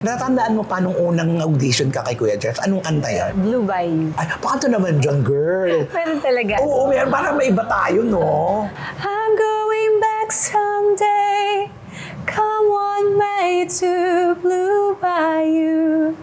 Natatandaan mo pa nung unang audition ka kay Kuya Jeff? Anong kanta yan? Blue Bayou. Ay, pakanta naman dyan, girl. Meron talaga. Oo, meron. Parang may iba tayo, no? I'm going back someday. Come on, May, to Blue Bayou.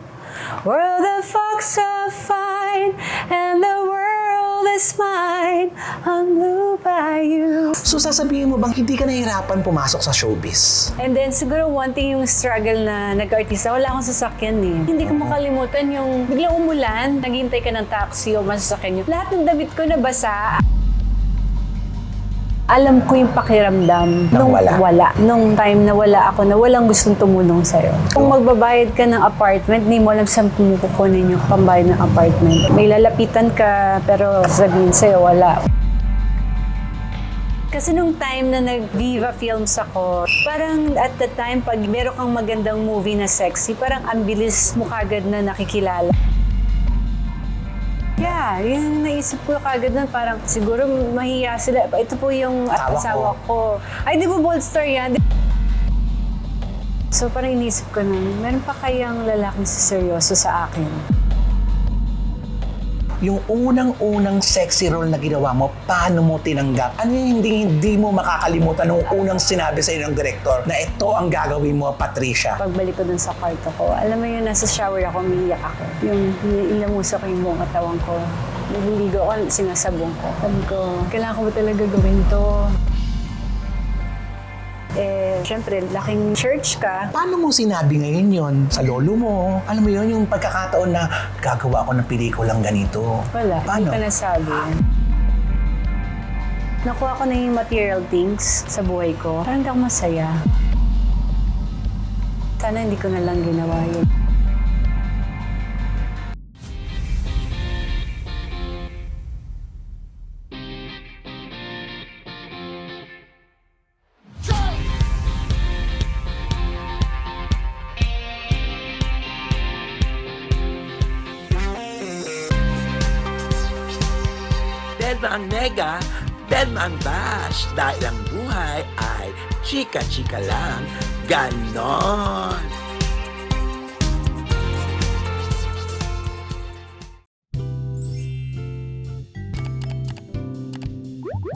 Where the fox are fine and the world is mine on Blue Bayou. So sasabihin mo bang hindi ka nahihirapan pumasok sa showbiz? And then siguro one thing yung struggle na nag-artista, wala akong sasakyan eh. Hindi ko makalimutan yung biglang umulan, naghihintay ka ng taxi o masasakyan yun. Lahat ng damit ko nabasa. Alam ko yung pakiramdam Nung wala. Nung time na wala ako, na walang gustong tumulong sa'yo. Kung magbabayad ka ng apartment, hindi mo alam saan pumukukunin yung pambayad ng apartment. May lalapitan ka, pero sabihin sa'yo, wala. Kasi nung time na nag-Viva Films ako, parang at the time, pag meron kang magandang movie na sexy, parang ang bilis mo kagad na nakikilala. Yeah, yung naisip ko kagad nun, parang siguro mahiya sila. Ito po yung asawa ko. Ay, di ba Bold Star yan? So parang inisip ko nun, meron pa kayang lalaking seryoso sa akin? Yung unang-unang sexy role na ginawa mo, paano mo tinanggap? Ano yung hindi mo makakalimutan nung unang sinabi sa'yo ng director na ito ang gagawin mo, Patricia? Pagbalik ko dun sa kwarto ko, alam mo yun, nasa shower ako, umiiyak ako. Yung ilamusa ko yung buong katawan ko. Nililigo ako, sinasabong ko. Sabi ko, kailangan ko ba talaga gawin to? Siyempre, laking church ka. Paano mo sinabi ngayon yon sa lolo mo? Alam mo yun, yung pagkakataon na gagawa ko ng pelikulang ganito. Wala, Paano? hindi ka nasabi. Nakuha ko na yung material things sa buhay ko. Parang hindi ako masaya. Sana hindi ko na lang ginawa yun. Dead na ang nega, dead na ang bash. Dahil ang buhay ay chika-chika lang. Ganon!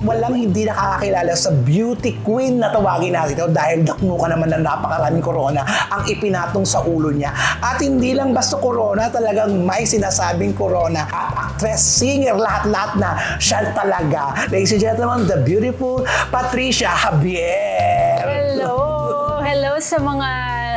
Walang hindi nakakakilala sa beauty queen na tawagin natin ito dahil dakmo ka naman ng napakaraming corona ang ipinatong sa ulo niya. At hindi lang basta corona, talagang may sinasabing corona. At actress, singer, lahat-lahat na siya talaga. Ladies and gentlemen, the beautiful Patricia Javier. Hello! Hello sa mga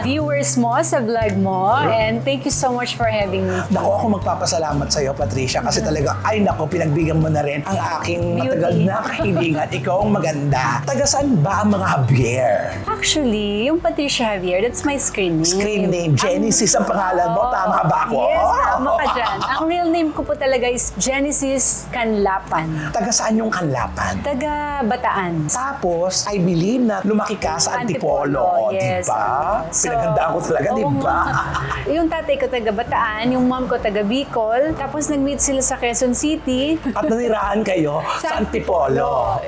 viewers mo sa vlog mo. And thank you so much for having me. Naku, ako magpapasalamat sa iyo, Patricia, kasi talaga, ay naku, pinagbigyan mo na rin ang aking matagal na kahilingan. Ikaw ang maganda. Taga saan ba ang mga Javier? Actually, yung Patricia Javier, that's my screen name. Screen name, Genesis ang pangalan mo. Tama ba ako? Yes, tama ka dyan. Ang real name ko po talaga is Genesis Canlapan. Taga saan yung Kanlapan? Taga Bataan. Tapos, I believe na lumaki ka sa Antipolo. Yes. Diba? Pinagandaan ko talaga, oo diba? nga. Yung tatay ko taga Bataan, yung mom ko taga Bicol. Tapos nag-meet sila sa Quezon City. At nanirahan kayo sa Antipolo.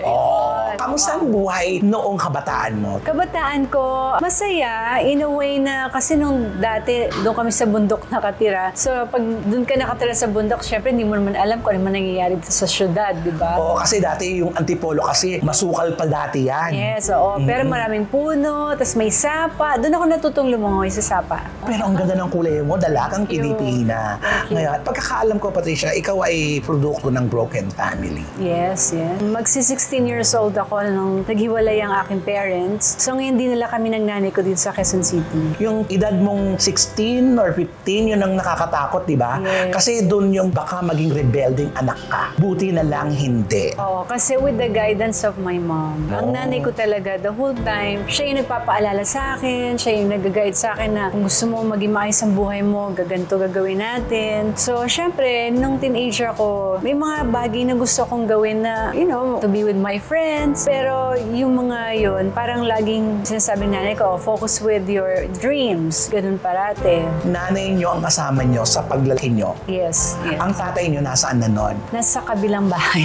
Kamusta ang buhay noong kabataan mo? Kabataan ko, masaya in a way na kasi nung dati doon kami sa bundok nakatira. So pag doon ka nakatira sa bundok, syempre hindi mo naman alam kung ano man nangyayari dito sa syudad, di ba? Oo, kasi dati yung Antipolo kasi masukal pa dati yan. Yes, oo. Pero maraming puno, tapos may sapa. Doon ako natutong lumangoy sa sapa. Pero ang ganda ng kulay mo, dalagang Pilipina. Ngayon, pagkakaalam ko, Patricia, ikaw ay produkto ng broken family. Yes, yes. Magsi-16 years old ako nung naghiwalay ang aking parents. So ngayon din nila kami ng nanay ko dito sa Quezon City. Yung edad mong 16 or 15, yun ang nakakatakot, di ba? Yes. Kasi doon yung baka maging rebelding anak ka. Buti na lang hindi. Oo, kasi with the guidance of my mom. Ang nanay ko talaga, the whole time, siya yung nagpapaalala sa akin, siya yung nag-guide sa akin na kung gusto mo maging maayos ang buhay mo, gaganto gagawin natin. So, syempre, nung teenager ako, may mga bagay na gusto kong gawin na, you know, to be with my friends, moments. Pero yung mga yun, parang laging sinasabi ng nanay ko, focus with your dreams. Ganun parate. Nanay nyo ang kasama nyo sa paglalaki nyo. Yes. Ang tatay nyo nasaan na nun? Nasa kabilang bahay.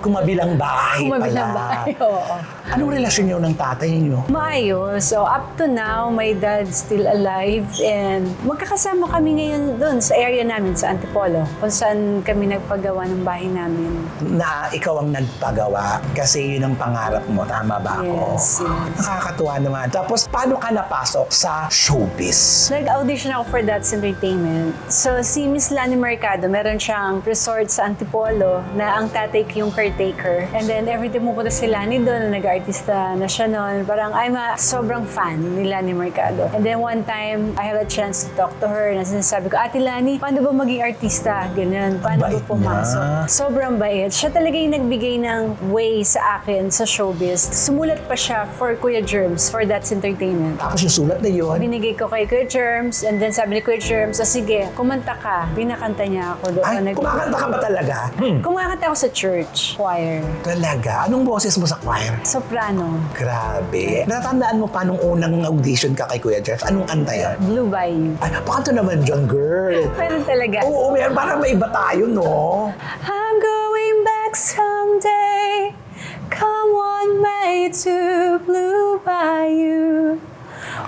Kumabilang bahay Kumabilang pala. bahay, oo. Anong relasyon nyo ng tatay nyo? Maayos. So, up to now, my dad's still alive and magkakasama kami ngayon doon sa area namin, sa Antipolo, kung saan kami nagpagawa ng bahay namin. Na ikaw ang nagpagawa kasi yun ang pangarap mo. Tama ba ako? Yes, yes. Nakakatuwa naman. Tapos, paano ka napasok sa showbiz? Nag-audition ako for That's Entertainment. So, si Miss Lani Mercado, meron siyang resort sa Antipolo na ang tatay ko yung caretaker. And then, every time pupunta si Lani doon, nag-artista na siya noon. Parang, I'm a sobrang fan ni Lani Mercado. And then, one time, I have a chance to talk to her na sinasabi ko, Ate Lani, paano ba maging artista? Ganyan. Paano ba Bait pumasok? niya. Sobrang bait. Siya talaga yung nagbigay ng way sa akin sa showbiz. Sumulat pa siya for Kuya Germs, for That's Entertainment. Tapos yung sulat na yun, Binigay ko kay Kuya Germs, and then sabi ni Kuya Germs, sige, kumanta ka. Pinakanta niya ako doon. ay, kumakanta ka ba talaga? Kumakanta ako sa church, choir. Talaga? Anong boses mo sa choir? Soprano, Grabe. Natatandaan mo pa nung unang audition ka kay Kuya Jeff? Anong kanta yun? Blue Bayou. Ay, pakanta naman dyan, girl. Meron talaga. Oo, meron. Parang may iba tayo, no? I'm going back someday. Come on, May, to Blue Bayou,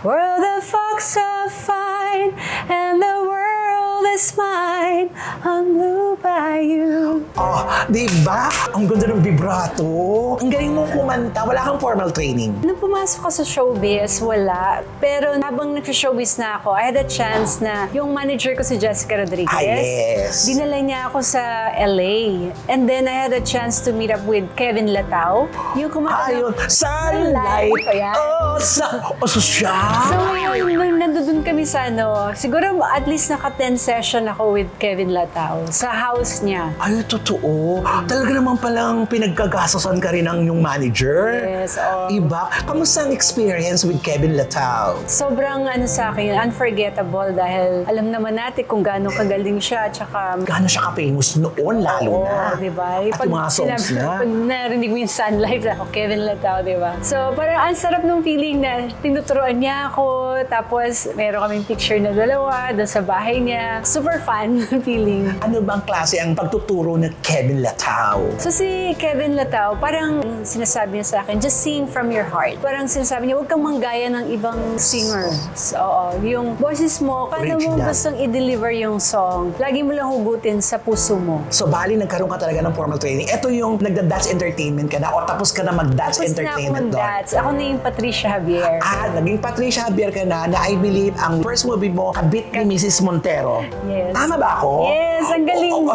where the folks are fine and the world is mine on Blue Bayou. Oh, di ba? Ang ganda ng vibrato. Ang galing mong kumanta. Wala kang formal training. Nung pumasok ko sa showbiz, wala. Pero habang nag-showbiz na ako, I had a chance na yung manager ko si Jessica Rodriguez. Ah, yes. Dinala niya ako sa LA. And then I had a chance to meet up with Kevin Latao. Yung kumanta Ayun, ng sunlight. Ayan. Oh, so siya. So ngayon, nung nandun kami sa siguro at least naka-10 session ako with Kevin Latao sa house niya. Ay, totoo. Talaga naman palang pinagkagasosan ka rin ng yung manager. Yes, oo. Iba. Kamusta ang experience with Kevin Latao? Sobrang sa akin, unforgettable dahil alam naman natin kung gaano kagaling siya, tsaka Gaano siya ka-famous noon, lalo na. di ba? At yung mga songs niya. Pag narinig mo yung Sunlight, Kevin Latao, di ba? So, parang ang sarap ng feeling na tinuturuan niya ako, tapos meron kaming picture na dalawa doon sa bahay niya. Super fun feeling. Ano bang klase ang pagtuturo ni Kevin Latao? So si Kevin Latao, parang sinasabi niya sa akin, just sing from your heart. Parang sinasabi niya, huwag kang manggaya ng ibang singers. Oo, yung boses mo, kaya mo Original. gustong i-deliver yung song, lagi mo lang hugutin sa puso mo. So, bali nagkaroon ka talaga ng formal training. Ito yung nagda-dance entertainment ka na o tapos ka na mag-dance Tapos na ako entertainment doon. mag-dance. Ako na yung Patricia Javier. Naging Patricia Javier ka na I believe ang first movie mo, kabit ni Mrs. Montero. Yes. Tama ba ako? Yes, ang galing mo.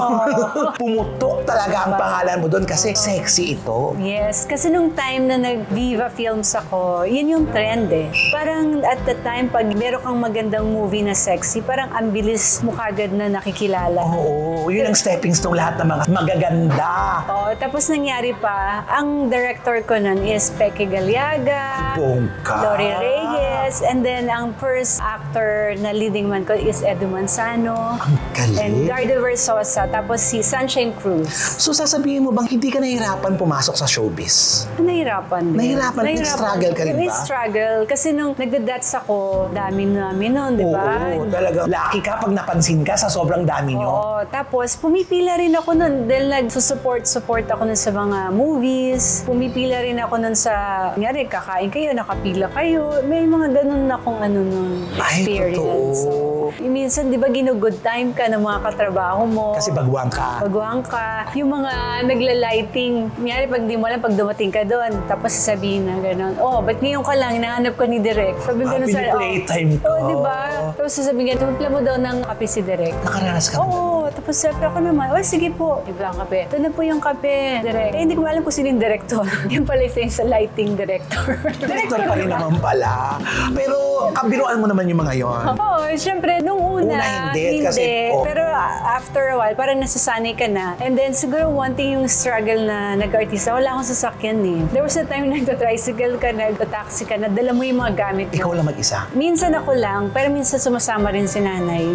Pumutok talaga ang pangalan mo doon kasi sexy ito. Yes, kasi nung time na nag-Viva Films ako, yun yung trend eh. Parang at the time, pag meron kang magandang movie na sexy, parang ang bilis mo kagad na nakikilala. Oo, yun ang stepping stone lahat ng mga magaganda. Oh, tapos nangyari pa, ang director ko nun is Peque Galiaga, Bongga. Lori Reyes, and then ang first actor na leading man ko is Edu Manzano, Ang galing. and Gardo Versosa, tapos si Sunshine Cruz. So sasabihin mo bang hindi ka nahihirapan pumasok sa showbiz? Nahirapan din. Nahirapan? Nag-struggle ka rin ba? Nag-struggle. Kasi nung nagda-dats ako, dami namin nun, di ba? Oo, talaga. Lucky ka pag napansin ka sa sobrang dami nyo. Oo, tapos pumipila rin ako nun dahil nagsusupport ako nun sa mga movies. Pumipila rin ako nun sa, nangyari, kakain kayo, nakapila kayo. May mga ganun na kung ano nun Ay, experience. totoo. Minsan, di ba, good time ka ng mga katrabaho mo. Kasi baguhan ka. Baguhan ka. Yung mga nagla-lighting, nangyari pag di mo alam, pag dumating ka doon, tapos sasabihin na gano'n, ba't ngayon ka lang, hinahanap ko ni Direk. Sabi gano'n sa Pini-playtime ko. di ba? Tapos sasabihin gano'n, tumpla mo daw ng kape si Direk. Nakaranas ka na. Oo, tapos sabi ako naman, sige po, ibla ang kape. Ito na po yung kape, Direk. Hindi ko alam kung sino yung director. Yung pala yung sa lighting director. Director pa rin naman pala. Pero kabiruan mo naman yung mga yon. Oo, syempre, nung una hindi. Kasi, Pero after a while, parang nasasanay ka na. And then siguro one thing yung struggle na nag-artista, wala akong sasakyan eh. There was a time na nagta-tricycle ka, nagta-taxi ka, dala mo yung mga gamit mo. ikaw lang mag-isa. Minsan ako lang, pero minsan sumasama rin si nanay.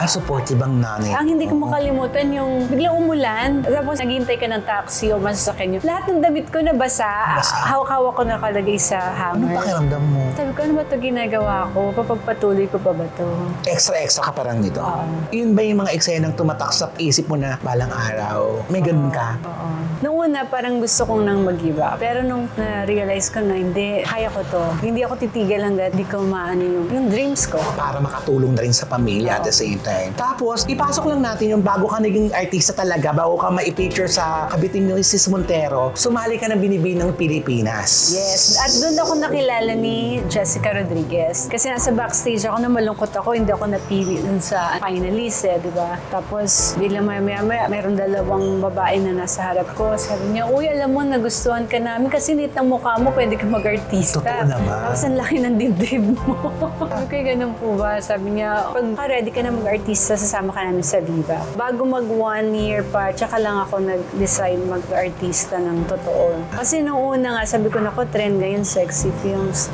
Supportive ang nanay. Ang hindi ko makalimutan yung biglang umulan, tapos naghihintay ka ng taxi o masasakyan yun. Lahat ng damit ko nabasa, hawak-hawak ko nakalagay sa Anong hanger. pakiramdam mo? Sabi ko, ano ba ito ginagawa ko? Papagpatuloy ko pa ba ito? Extra ka parang nito. Yun ba yung mga eksenang tumatak sa isip mo na balang araw? May ganun ka? Oo. Nung una, parang gusto kong nang mag-give up. Pero nung na-realize ko na hindi, kaya ko to. Hindi ako titigil hanggat di ko maano yung dreams ko. Para makatulong na rin sa pamilya at the same time. Tapos, ipasok lang natin yung bago ka naging artista talaga, bago ka ma-feature sa Kabiting ni Sis Montero, sumali ka ng Binibinang Pilipinas. Yes. At doon ako nakilala ni Jessica Rodriguez. Kasi nasa backstage ako na malungkot ako, hindi ako napili dun sa finalist di ba? Tapos, biglang maya mayroong dalawang babae na nasa harap ko. Sabi niya, uy, alam mo, nagustuhan ka namin kasi nit ng mukha mo, pwede ka mag-artista. Totoo naman. Tapos, ang laki ng dibdib mo. Sabi ko, ganun po ba? Sabi niya, pag ready ka na mag-artista, sasama ka namin sa Viva. Bago mag 1 year pa, tsaka lang ako nag-decide mag-artista ng totoo. Kasi nung una nga, sabi ko, naku, trend ngayon, sexy films.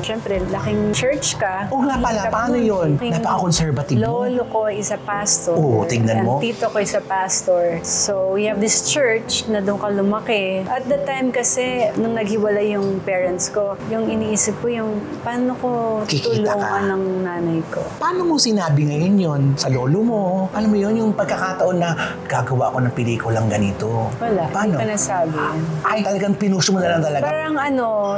Syempre, laking church ka. Oo nga pala, paano yun? Napaka-conservative mo. Lolo ko isa pastor. Oo, tignan mo. Ang tito ko isa pastor. So, we have this church na doon ka lumaki. At the time kasi, nung naghiwalay yung parents ko, yung iniisip ko yung, paano ko Kikita ka. tulungan ng nanay ko? Paano mo sinabi ngayon yun sa lolo mo? Alam mo yun, yung pagkakataon na gagawa ko ng pelikulang ganito. Wala, Paano? hindi ko nasabi. Ay, talagang pinuso mo na lang talaga. Parang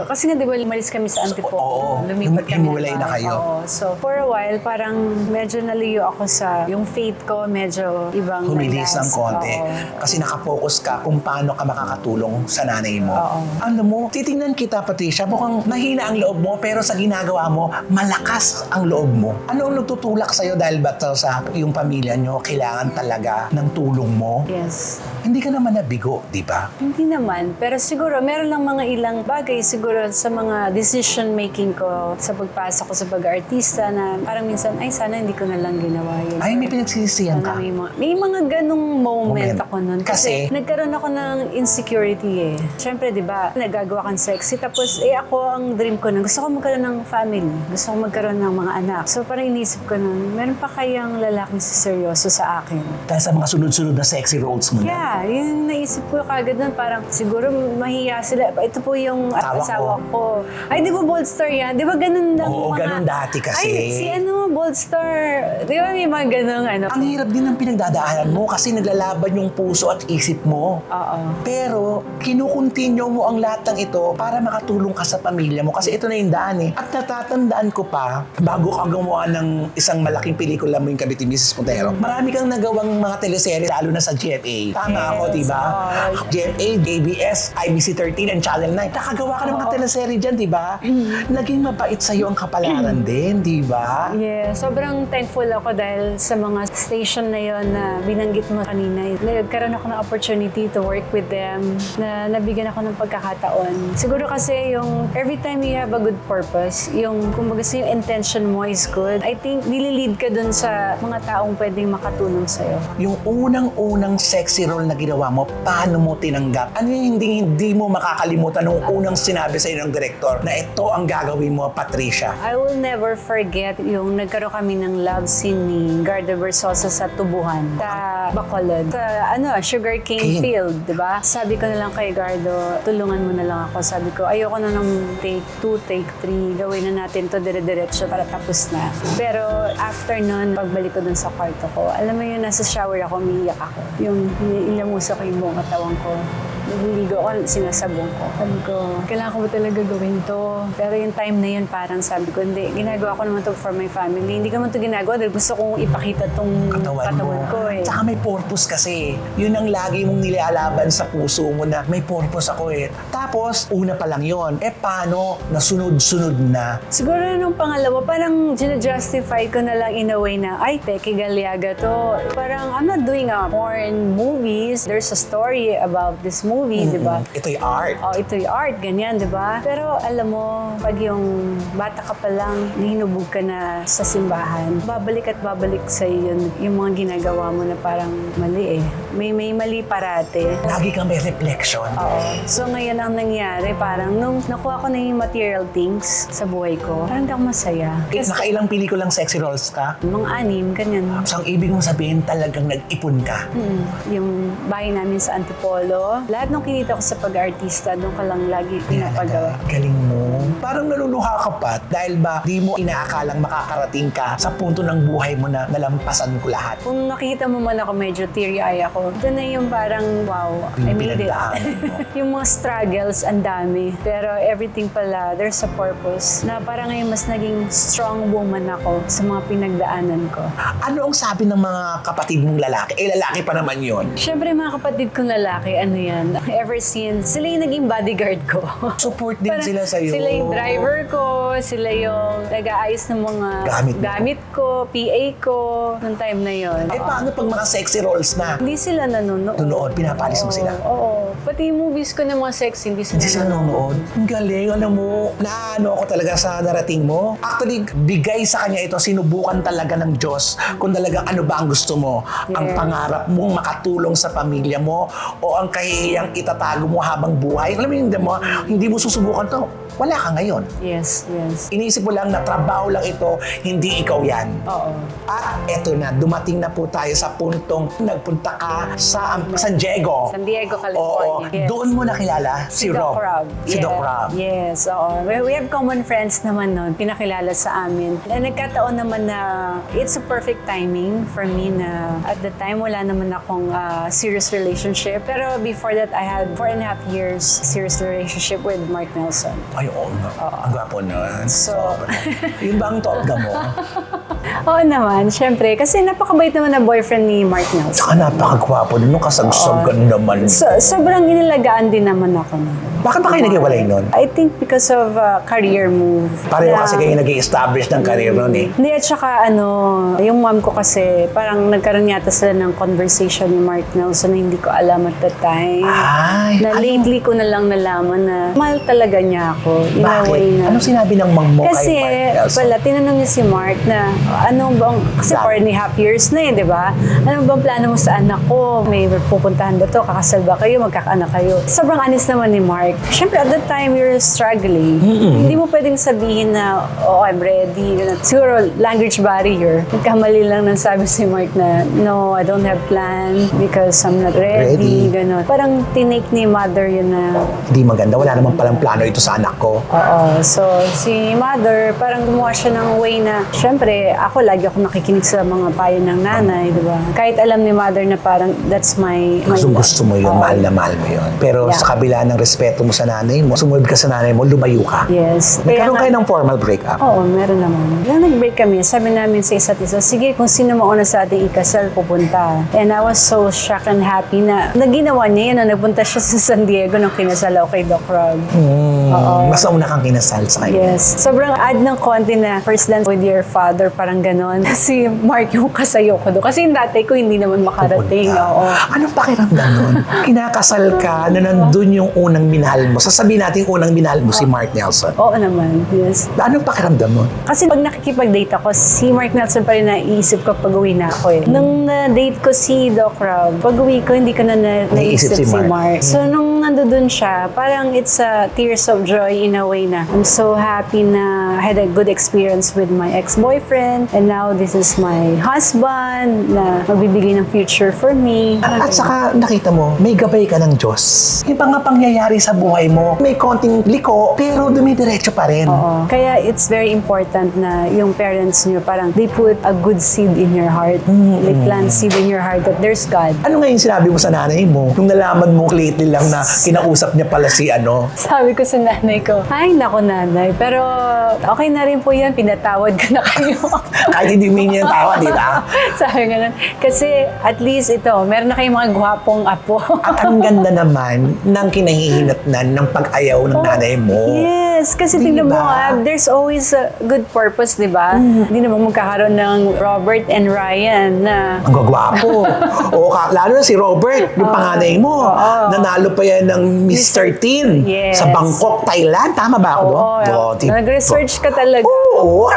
kasi nga di ba umalis kami sa Antipolo. oo, Lumipat kami himulay ng na kayo. Oo. So, for a while, parang medyo naliyo ako sa, yung faith ko, medyo ibang Humilis ng landas. konti. Oo. Kasi nakafocus ka kung paano ka makakatulong sa nanay mo. Oo. Alam mo, titingnan kita, Patricia, mukhang mahina ang loob mo, pero sa ginagawa mo, malakas ang loob mo. Ano ang nagtutulak sa'yo dahil ba sa yung pamilya nyo, kailangan talaga ng tulong mo? Yes. Hindi ka naman nabigo, di ba? Hindi naman. Pero siguro, meron lang mga ilang bagay siguro sa mga decision-making ko sa pagpasok ko sa pag-artista na parang minsan, ay, sana hindi ko na lang ginawa yun. Ay, may pinagsisisihan Sana ka. may mga ganong moment ako nun. Kasi? Kasi nagkaroon ako ng insecurity eh. Siyempre, di ba, nagagawa kang sexy. Tapos, ako, ang dream ko nun, gusto ko magkaroon ng family. Gusto ko magkaroon ng mga anak. So, parang inisip ko nun, meron pa kayang lalaking seryoso sa akin. Dahil sa mga sunod-sunod na sexy roles mo na. Yeah, yun naisip ko kagad nun. Parang siguro mahiya sila. Ito po yung asawa ko. Ay, di ba Bold Star yan? Di ba ganun lang Oo, mga... ganun dati kasi. Ay, si Bold Star. Di ba may mga ganun Ang hirap din ng pinagdadaanan mo kasi naglalaban yung puso at isip mo. Oo. Pero, kinukontinue mo ang lahat ng ito para makatulong ka sa pamilya mo. Kasi ito na yung daan eh. At natatandaan ko pa, bago ka gumawa ng isang malaking pelikula mo yung Kabiti Mrs. Montero, marami kang nagawang mga teleserye, lalo na sa GMA. Tama ako, di ba? GMA, ABS, IBC13, and Channel 9. Nakagawa ka ng mga teleserye dyan, di ba? Naging mabait sa'yo ang kapalaran din, di ba? Yeah, sobrang thankful ako dahil sa mga station na yon na binanggit mo kanina. Nagkaroon ako ng opportunity to work with them, na nabigyan ako ng pagkakataon. Siguro kasi yung every time you have a good purpose, yung kumbaga yung intention mo is good, I think nililid ka dun sa mga taong pwedeng makatulong sa'yo. Yung unang-unang sexy role na ginawa mo, paano mo tinanggap? Ano yung hindi mo makakalimutan nung unang sinabi sa'yo ng director na ito ang gagawin mo, Patricia? I will never forget yung nagkaroon kami ng love scene ni Garda Versosa sa Tubuhan, sa Bacolod, sa sugarcane field, di ba? Sabi ko na lang kay Gardo, tulungan mo na lang ako. Sabi ko, ayoko na ng take 2, take 3, gawin na natin to dire-diretso para tapos na. Pero after nun, pagbalik ko dun sa kwarto ko, alam mo yun, nasa shower ako, umiiyak ako. Yung ilamuso ko yung buong katawan ko. Naliligo ako, sinasabong ko. Sabi ko, kailangan ko ba talaga gawin to? Pero yung time na yun, parang sabi ko, hindi, ginagawa ko naman to for my family. Hindi ko naman to ginagawa dahil gusto kong ipakita tong katawan ko eh. Tsaka may purpose kasi. Yun ang lagi mong nilalaban sa puso mo na may purpose ako eh. Tapos, una pa lang yun. Paano? Nasunod-sunod na. Siguro nung pangalawa, parang justify ko na lang in a way na, ay, Teki Galiaga to. Parang, I'm not doing a porn movies. There's a story about this movie. movie, di ba? Ito'y art. Oh, ito'y art, ganyan, di ba? Pero alam mo, pag yung bata ka pa lang, hinubog ka na sa simbahan, babalik at babalik sa yun yung mga ginagawa mo na parang mali eh. May mali parate. Lagi kang may reflection. Oo. So ngayon ang nangyari, parang nung nakuha ko na yung material things sa buhay ko, parang hindi ako masaya. Nakailang pelikulang sexy roles ka? Mga 6, ganyan. So, ang ibig mong sabihin talagang nag-ipon ka. Yung bahay namin sa Antipolo, lahat ng kinita ko sa pag-artista, doon ka lang lagi pinapagawa. Galing mo. Parang naluluha ka pa dahil ba di mo inaakalang makakarating ka sa punto ng buhay mo na nalampasan ko lahat. Kung nakita mo man ako, medyo teary-eye ako. Ito na yung parang, wow, I made it. Pinagdaanan mo. Yung mga struggles, ang dami. Pero everything pala, there's a purpose. Na parang ngayon mas naging strong woman ako sa mga pinagdaanan ko. Ano ang sabi ng mga kapatid mong lalaki? Lalaki pa naman yon. Siyempre, mga kapatid kong lalaki, ano yan, ever since, sila yung naging bodyguard ko. Support din Parang sila sa'yo. Sila yung driver ko, sila yung nag-aayos ng mga Gamit mo. ko, PA ko, nung time na yon. Eh, paano pag mga sexy roles na? Hindi sila nanonood. Tunood, pinapalis mo Oo, sila? Oo. Pati yung movies ko ng mga sexy, hindi Hindi sila nanonood. Ang galing, alam mo, naano ako talaga sa narating mo. Actually, bigay sa kanya ito, sinubukan talaga ng Diyos kung talagang ano ba ang gusto mo. Ang Yes. pangarap mong makatulong sa pamilya mo o ang kahihiyang itatago mo habang buhay. Alam mo, hindi mo susubukan to. Wala ka ngayon. Yes, yes. Inisip mo lang na trabaho lang ito, hindi ikaw yan. Oo. At eto na, dumating na po tayo sa puntong nagpunta ka sa San Diego. San Diego, Oo, California. Yes. doon mo nakilala si Doc Rob. Rob. Si Yeah. Doc Rob. Yes, oo. We have common friends naman nun, pinakilala sa amin. And nagkataon naman na it's a perfect timing for me na at the time wala naman akong serious relationship. Pero before that, I had 4.5 years serious relationship with Mark Nelson. Ay, oo nga. Ang gwapo nun. So- Yun ba ang topga mo? Oo naman, syempre. Kasi napakabait naman na boyfriend ni Mark Nelson. Saka napakagwapo nun. Nung kasagsagan naman. Sobrang inilagaan din naman ako nun. Bakit ba kayo nag-iwalay nun? I think because of career move. Pareho Na- kasi kayo nag-i-establish ng career nun eh. Hindi, at saka yung mom ko kasi, parang nagkaroon yata sila ng conversation ni Mark Nelson na hindi ko alam at that time. Ay, Na lately ko na lang nalaman na mahal talaga niya ako. In a way bakit? na. Anong sinabi ng mom mo Kasi kay Mark Nelson? pala, tinanong niya si Mark na ano bang, kasi Plan. 4.5 years na di ba? Ano bang plano mo sa anak ko? May pupuntahan ba to? Kakasal ba kayo? Magkakaanak kayo? Sobrang honest naman ni Mark. Siyempre, at that time, we were struggling. Hindi mo pwedeng sabihin na, oh, I'm ready. Ganun. Siguro, language barrier. Nagkamali lang nang sabi si Mark na, no, I don't have plan because I'm not ready. Ganun. Parang tinake ni mother yun na, Hindi maganda. Wala naman palang plano ito sa anak ko. oo. So, si mother, parang gumawa siya ng way na, syempre, ako lagi ako nakikinig sa mga payo ng nanay, di ba? Kahit alam ni mother na parang, that's my... Gusto mo yun, Oo. mahal na mahal mo yun. Pero Yeah. sa kabila ng respeto mo sa nanay mo, sumunod ka sa nanay mo, lumayo ka. Yes. Nagkaroon nga- kayo ng formal breakup. Oo, meron naman. Nung nag-break kami, sabi namin sa isa't isa, sige, kung sino mauna sa ating ikasal, pupunta. And I was so shocked and happy na naginawa niya yun na nagpunta siya sa San Diego nung kinasal ako kay Doc Rob. Oo. Mas nauna kang kinasal sa kanya. Yes. Sobrang add ng konti na first dance with your father, parang ganon. Si Mark yung kasayo ko doon. Kasi yung dati ko hindi naman makarating. Pupunta. Oo. Anong pakiramdam nun? Kinakasal ka na nandun yung unang minahal mo. Sasabihin natin unang minahal mo si Mark Nelson. Oo naman. Yes. Anong pakiramdam nun? Kasi pag nakikipag-date ako, si Mark Nelson pa rin naiisip ko pag uwi na ako eh. Nung na-date ko si Doc Rob, pag uwi ko, hindi ko na naisip si Mark. So nung nandoon siya, parang it's a tears of joy in a way na I'm so happy na I had a good experience with my ex-boyfriend and now this is my husband na magbibigay ng future for me. At saka nakita mo, may gabay ka ng Diyos. Yung mga pangyayari sa buhay mo, may konting liko, pero dumidiretso pa rin. Oo. Kaya it's very important na yung parents niyo parang they put a good seed in your heart. They plant seed in your heart that there's God. Ano nga yung sinabi mo sa nanay mo? Nung nalaman mo lately lang na kinausap niya pala si ano. Sabi ko sa nanay ko, ay nako nanay, pero okay na rin po yan, pinatawad ko na kayo. Kahit hindi humingi ng tawa, di ba? Sabi ganun. Kasi at least ito, meron na kayong mga gwapong apo. At ang ganda naman ng kinahihinat kinatnan ng pag-ayaw ng nanay mo. Yes, kasi Di tingnan mo ba? there's always a good purpose, di ba? Hindi naman magkakaroon ng Robert and Ryan na Ang gagwapo. Lalo na si Robert, yung panganay mo. Nanalo pa yan ng Mr. Teen Yes. sa Bangkok, Thailand. Tama ba ako doon? Nag-research ka talaga. Oo.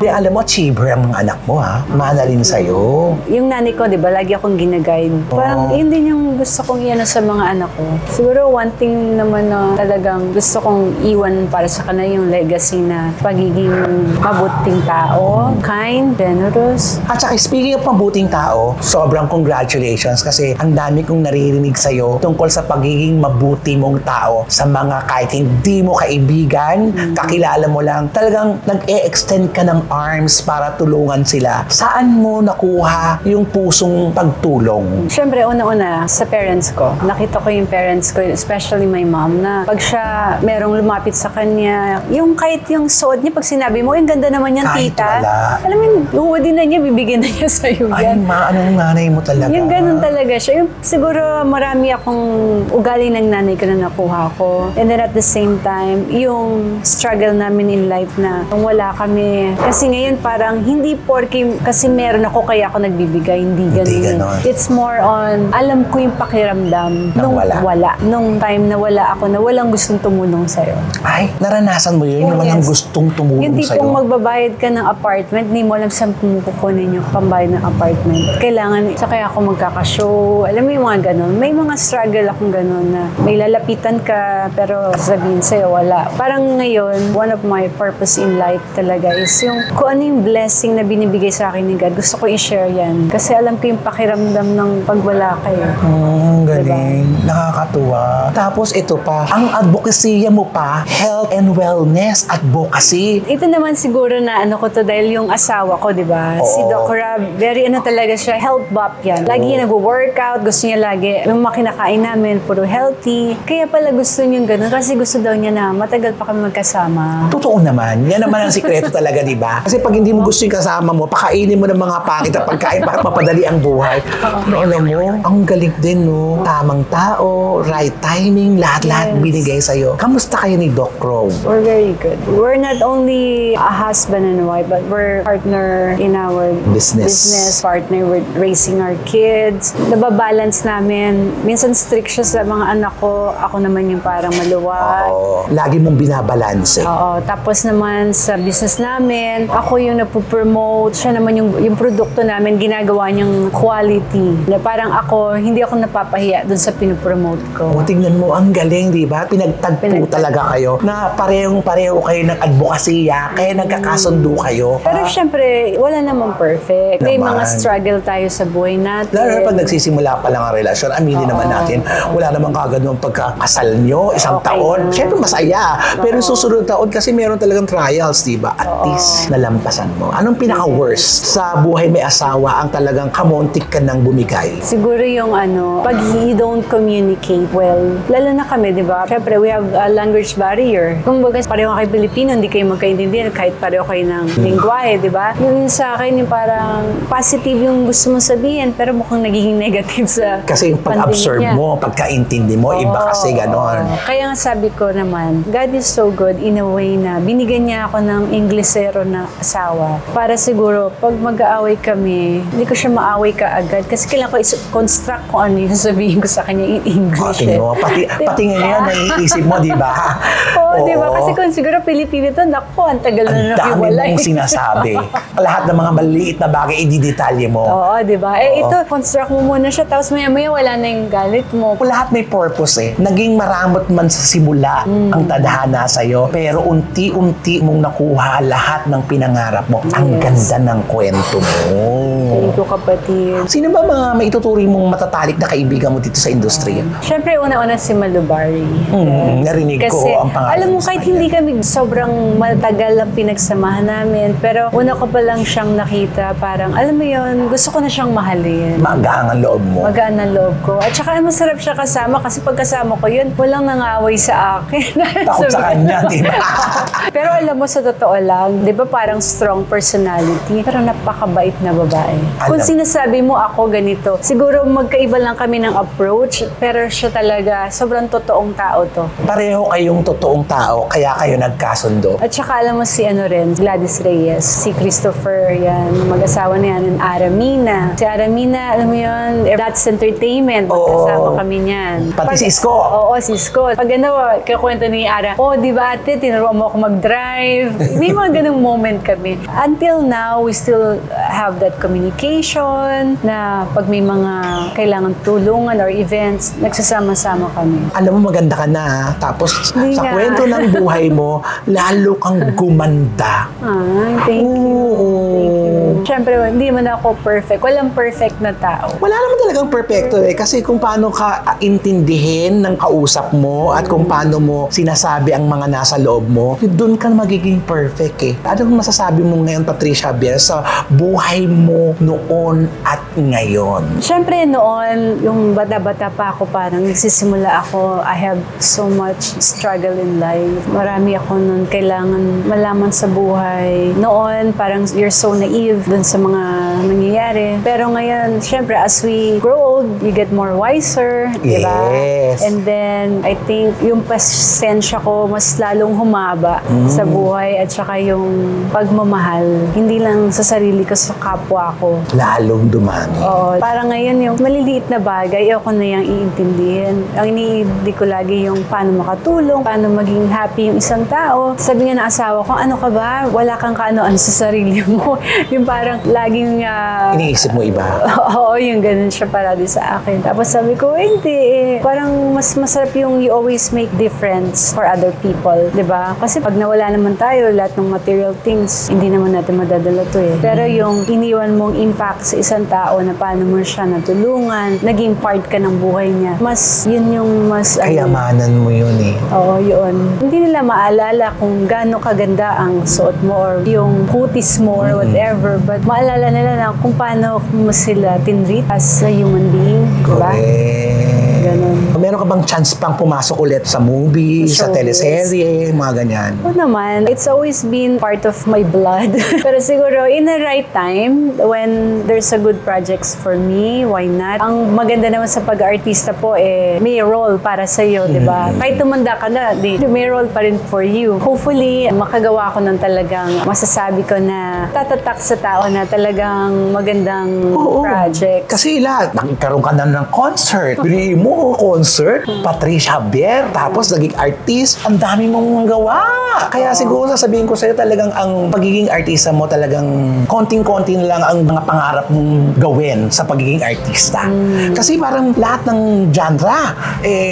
Di, alam mo, achiever ang mga anak mo, ha? Mana rin sa'yo. Yung nanay ko, di ba, lagi akong ginaguide. Parang yun din yung gusto kong iano sa mga anak ko. Siguro one thing naman na talagang gusto kong iwan para sa kanila yung legacy na pagiging mabuting tao, kind, generous. At saka, speaking of mabuting tao, sobrang congratulations kasi ang dami kong naririnig sa'yo tungkol sa pagiging mabuti mong tao sa mga kahit hindi mo kaibigan, kakilala mo lang, talagang nag-e-extend ka ng arms para tulungan sila. Saan mo nakuha yung pusong pagtulong? Siyempre, una-una, sa parents ko. Nakita ko yung parents ko, especially my mom, na pag siya merong lumapit sa kanya, yung kahit yung suot niya, pag sinabi mo, yung ganda naman yan, Kahit tita. wala. Alam mo, yung din na niya, bibigyan na niya sa'yo Ay, yan. anong nanay mo talaga? Yung ganun talaga siya. Yung, siguro marami akong ugali ng nanay ko na nakuha ko. And then at the same time, yung struggle namin in life na kung wala kami. Kasi ngayon parang hindi porke kasi meron ako kaya ako nagbibigay. Hindi ganun. Hindi ganun. It's more on, alam ko yung pakiramdam Nang nung wala. Nung time na wala ako, na walang gustong tumulong sa'yo. Ay, naranasan mo yun? Yung walang Yes. gustong tumulong Yung sa'yo? tipong magbabayad ka ng apartment, hindi mo alam saan kumukukunin yung pambayad ng apartment. Kailangan, sa kaya ako magkakashow. Alam mo yung mga ganun. May mga struggle akong ganun na may lalapitan ka, pero sabihin sa'yo, wala. Parang ngayon, one of my purpose in life talaga is yung kung ano yung blessing na binibigay sa akin ni God. Gusto ko i-share yan. Kasi alam ko yung pakiramdam ng pagwala kayo. Galing. Nakakatuwa. Tapos ito pa, ang advocacy mo pa, health and wellness advocacy. Ito naman siguro na ano ko to dahil yung asawa ko, di ba? Si Oo. Doc Rob, very ano talaga siya, health buff yan. Lagi nag-workout, gusto niya lagi, yung makinakain namin, puro healthy. Kaya pala gusto niya ganun kasi gusto daw niya na matagal pa kami magkasama. Totoo naman. Yan naman ang sikreto talaga, di ba? Kasi pag hindi mo gusto yung kasama mo, pakainin mo ng mga pangit at pagkain para mapadali ang buhay. Pero alam mo, ang galing din, no? Tamang tao, right timing, lahat-lahat Yes. binigay sa'yo. Kamusta kayo ni Doc Rob? We're very good. We're not only a husband and wife, but we're partner in our Business. partner with raising our kids. Nababalance namin. Minsan strict siya sa mga anak ko. Ako naman yung parang maluwag. Oo. Lagi mong binabalanse. Oo. Tapos naman sa business namin, ako yung nagpo-promote. Siya naman yung produkto namin, ginagawa niyang quality. Na parang ako, hindi ako napapahiya dun sa pinopromote ko. O, tingnan mo, ang galing, di ba? Pinagtagpo talaga kayo na parehong-pareho kayo ng advokasya, kaya nagkakasundo kayo. Pero syempre, wala namang perfect. May Naman. mga struggle tayo sa buhay natin. Lalo na pag nagsisimula pa lang ang relasyon, aminin naman natin, wala namang kagad ng pagkakasal nyo, isang Okay taon. na. Siyempre masaya. Pero yung susunod na taon kasi meron talagang trials, di ba? At least nalampasan mo. Anong pinaka-worst sa buhay may asawa ang talagang kamontik ka nang bumigay? Siguro yung pag you don't communicate well, lalo na kami, di ba? Syempre, we have a language barrier. Kung baga, pareho kayo Pilipino, hindi kayo magkaintindihan kahit pareho kayo ng lingwahe, di ba? Yung sa akin, yung parang positive yung gusto mong sabihin, pero mukhang nagiging negative sa Kasi yung pag-absorb pandinig niya. mo, pagkaintindi mo, iba kasi ganon. Kaya nga sabi ko naman, God is so good in a way na binigyan niya ako ng Inglesero na asawa. Para siguro, pag mag-aaway kami, hindi ko siya maaway ka agad. Kasi kailangan ko construct kung ano yung sabihin ko sa kanya in English. Tingnan mo, pati ngayon, naiisip mo, di ba? Oo, di ba? Kasi kung siguro Pilipino to, naku, ang tagal Ang na dami nakiwalay. mong sinasabi. Lahat ng mga maliit na bagay, i-detalye mo. Oo, di ba? Ito, construct mo muna siya, tapos maya-maya wala na yung galit mo. Lahat may purpose eh. Naging maramot man sa simula ang tadhana sa'yo, pero unti-unti mong nakuha lahat ng pinangarap mo. Ang ganda ng kwento mo. Thank you, kapatid. Sino ba mga maituturing mong matatalik na kaibigan mo dito sa industriya? Siyempre, una-una si Malubari. Narinig ko Kasi, ang pangalan. alam mo, sa kahit kanya. hindi kami sobrang matagal ang pinagsamahan namin, pero una ko pa lang siyang nakita, parang, alam mo yun, gusto ko na siyang mahalin. Magaan ang loob mo. Magaan ang loob ko. At saka masarap siya kasama kasi pagkasama ko yun, walang nangaway sa akin. Takot sa kanya, di ba? Pero alam mo, sa totoo lang, di ba parang strong personality, pero napakabait na babae. Kung sinasabi mo ako ganito, siguro magkaiba lang kami ng approach, pero siya talaga, sobrang totoong tao to. Pareho kayong totoong tao, kaya kayo nagkasundo. At saka alam mo si Gladys Reyes, si Christopher, yan, mag-asawa na yan, and Aramina. Si Aramina, alam mo yun, That's Entertainment, magkasama kami niyan. Pati si Isko. Oo, si Isko. Pag kakwento ni Ara, di ba ate, tinuruan mo ako mag-drive. May mga ganung moment kami. Until now, we still have that communication na pag may mga kailangan tulungan or events, nagsasama-sama kami. Alam mo, maganda ka na, ha? Tapos Hindi sa nga. kwento ng buhay mo, lalo kang gumanda. Thank you. Oo. Siyempre, hindi man ako perfect. Walang perfect na tao. Wala naman talagang perfecto kasi kung paano ka intindihin ng kausap mo at kung paano mo sinasabi ang mga nasa loob mo, doon ka magiging perfect eh. Anong masasabi mo ngayon, Patricia Bier, sa buhay mo noon at ngayon? Siyempre noon, yung bata-bata pa ako, parang nagsisimula ako, I have so much struggle in life. Marami ako noon kailangan malaman sa buhay. Noon, parang you're so naive dun sa mga nangyayari. Pero ngayon, siyempre, as we grow old, you get more wiser, di ba? Yes. And then, I think, yung pasensya ko, mas lalong humaba sa buhay at saka yung pagmamahal, hindi lang sa sarili ko, sa kapwa ko. Lalong dumami. Oo. Parang ngayon yung maliliit na bagay, ako na yung iintindihin. Ang iniintindi ko lagi yung paano makatulong, paano maging happy yung isang tao. Sabi nga ng asawa ko, ano ka ba? Wala kang kaano-ano sa sarili mo. Yung parang laging... Iniisip mo iba? Oo, yung ganun siya parati sa akin. Tapos sabi ko, hindi eh. Parang mas masarap yung you always make difference for other people. 'Di ba? Kasi pag nawala naman tayo, lahat ng material things, hindi naman natin madadala to eh. Pero yung iniwan mong impact sa isang tao na paano mo siya natulungan, naging part ka ng buhay niya, yun yung mas... Kayamanan mo yun eh. Oo, yun. Hindi nila maalala kung gaano kaganda ang suot mo or yung kutis mo or whatever, but maalala nila na kung paano mo sila tinreat as a human being. Diba? Correct. Ganun. Meron ka bang chance pang pumasok ulit sa movie, sa Showbiz. teleserye, mga ganyan? Oo naman. It's always been part of my blood. Pero siguro, in the right time, when there's a good projects for me, why not? Ang maganda naman sa pag-artista po, may role para sa'yo, di ba? Kahit tumanda ka na, may role pa rin for you. Hopefully, makagawa ko ng talagang masasabi ko na tatatak sa tao na talagang magandang project. Kasi lahat, nagkaroon ka na ng concert. Bili mo, concert, Patricia Bier, tapos naging artist, ang dami mong gawa. Kaya siguro sasabihin ko sa'yo talagang ang pagiging artista mo talagang konting-konti na lang ang mga pangarap mong gawin sa pagiging artista. Kasi parang lahat ng genre,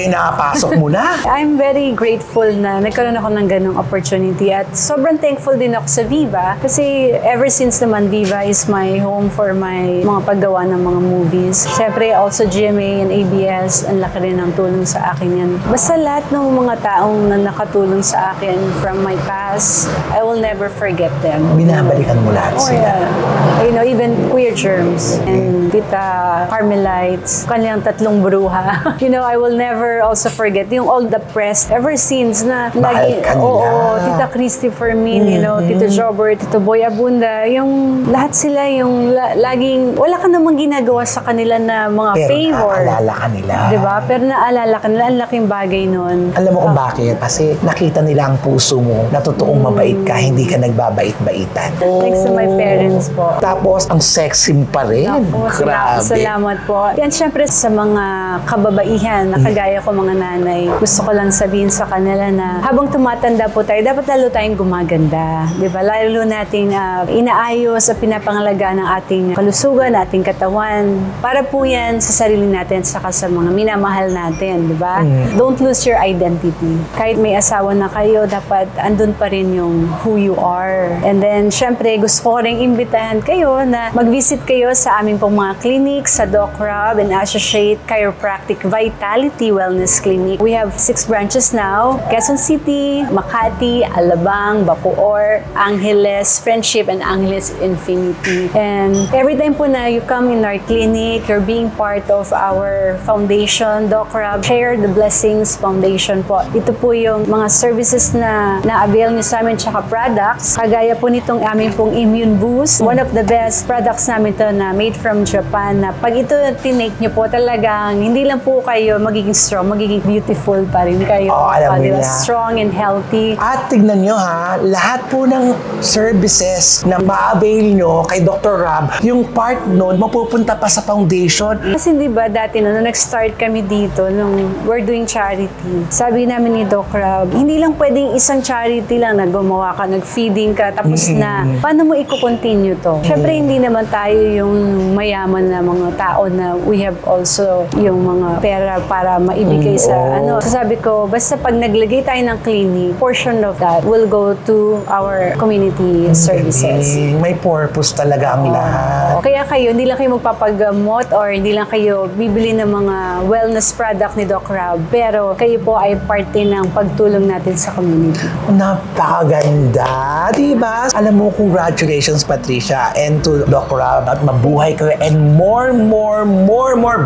napasok mo na. I'm very grateful na nagkaroon ako ng ganong opportunity at sobrang thankful din ako sa Viva kasi ever since naman Viva is my home for my mga paggawa ng mga movies. Siyempre also GMA and ABS, ang laki rin ng tulong sa akin yan. Basta lahat ng mga taong na nakatulong sa akin from my past, I will never forget them. Binabalikan mo lahat Oh sila. yeah. You know, even Queer Germs and Tita Carmelites, kanilang tatlong bruha. You know, I will never also forget yung all the press ever since na Mahal ka nila. Tita Christy Fermin, you know, Tito Jobert, Tito Boy Abunda, yung lahat sila yung laging, wala ka namang ginagawa sa kanila na mga Pero favor. naaalala ka nila. Diba? Pero naalala ka nila, ang laking bagay nun. Alam mo kung bakit? Kasi nakita nila ang puso mo na totoong mabait ka, hindi ka nagbabait-baitan. Thanks to my parents po. Tapos, ang sexy mo pa rin. Opo, Grabe. salamat po. Yan, syempre sa mga kababaihan na kagaya ko mga nanay, gusto ko lang sabihin sa kanila na habang tumatanda po tayo, dapat lalo tayong gumaganda. Diba? Lalo nating inaayos at pinapangalagaan ng ating kalusugan, ating katawan. Para po yan sa sarili natin saka sa mga minamahal natin. Diba? Don't lose your identity. Kahit may asawa na kayo, dapat andun pa rin yung who you are. And then, syempre, gusto ko rin imbitahan kayo na mag-visit kayo sa aming pong mga clinic sa Doc Rob and Associate Chiropractic Vitality Wellness Clinic. We have 6 branches now. Quezon City, Makati, Alabang, Bacoor, Angeles, Friendship, and Angeles in infinity. And every time po na you come in our clinic, you're being part of our foundation, Doc Rob, Share the Blessings Foundation po. Ito po yung mga services na na-avail nyo sa amin tsaka products. Kagaya po nitong aming pong Immune Boost. One of the best products namin to na made from Japan na pag ito tinake nyo po talagang hindi lang po kayo magiging strong, magiging beautiful pa rin kayo. Alam mo Diba? na. Strong and healthy. At tignan nyo ha, lahat po ng services na ma-avail nyo kay Dr. Rob, yung part nun, mapupunta pa sa foundation. Kasi di ba dati nung nag-start kami dito, nung we're doing charity, sabi namin ni Doc Rob, hindi lang pwedeng isang charity lang na gumawa ka, nag-feeding ka, tapos na, paano mo i-continue to? Siyempre, hindi naman tayo yung mayaman na mga tao na we have also yung mga pera para maibigay sa ano. So sabi ko, basta pag naglagay tayo ng clinic, portion of that will go to our community services. May purpose talaga ang lahat. Kaya kayo, hindi lang kayo magpapagamot or hindi lang kayo bibili ng mga wellness product ni Doc Rob, pero kayo po ay parte ng pagtulong natin sa community. Napakaganda, diba? Alam mo, congratulations Patricia and to Dr. Rob at mabuhay kayo and more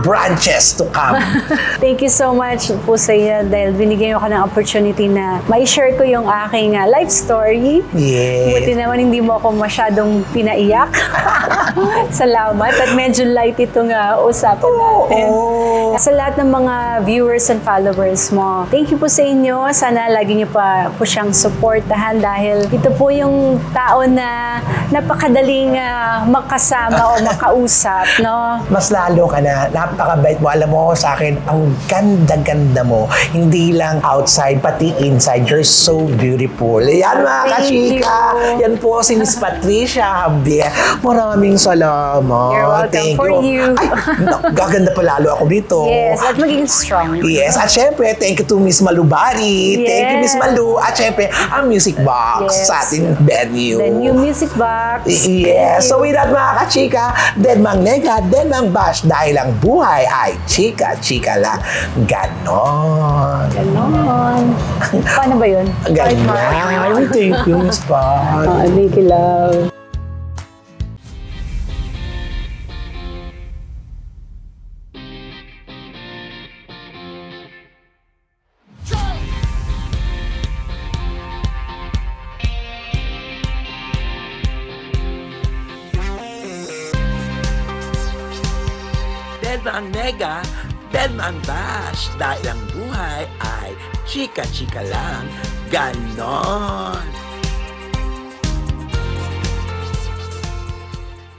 branches to come. Thank you so much po sa iyo dahil binigyan ako ng opportunity na ma-share ko yung aking life story. Yes. Buti naman hindi mo ako masyadong pinaiyak. Salamat at medyo light itong usapan natin. Sa lahat ng mga viewers and followers mo, thank you po sa inyo. Sana lagi niyo pa po siyang supportahan dahil ito po yung tao na napakadaling makasama o makausap, no? Mas lalo ka na, napakabait mo. Alam mo sa akin, ang ganda-ganda mo. Hindi lang outside, pati inside. You're so beautiful. Yan mga Thank kachika. you. Yan po si Miss Patricia Javier. Maraming salamat. You're welcome. Thank For you. Ay, gaganda pa lalo ako dito. Yes, at maging strong. Yes, at syempre, thank you to Miss Malubari. Thank you, Miss Yes. Malu. At syempre, ang Music Box Yes. sa ating venue. The new music box. Yes. So with that mga kachika, dead mang nega, dead mang bash, dahil ang buhay ay chika-chika lang. Ganon. Ganon. Paano ba yun? Ganyan. Thank you, Miss Pat. Thank you, love. Dead ang nega, dead ang bash, dahil ang buhay ay chika-chika lang. Ganon.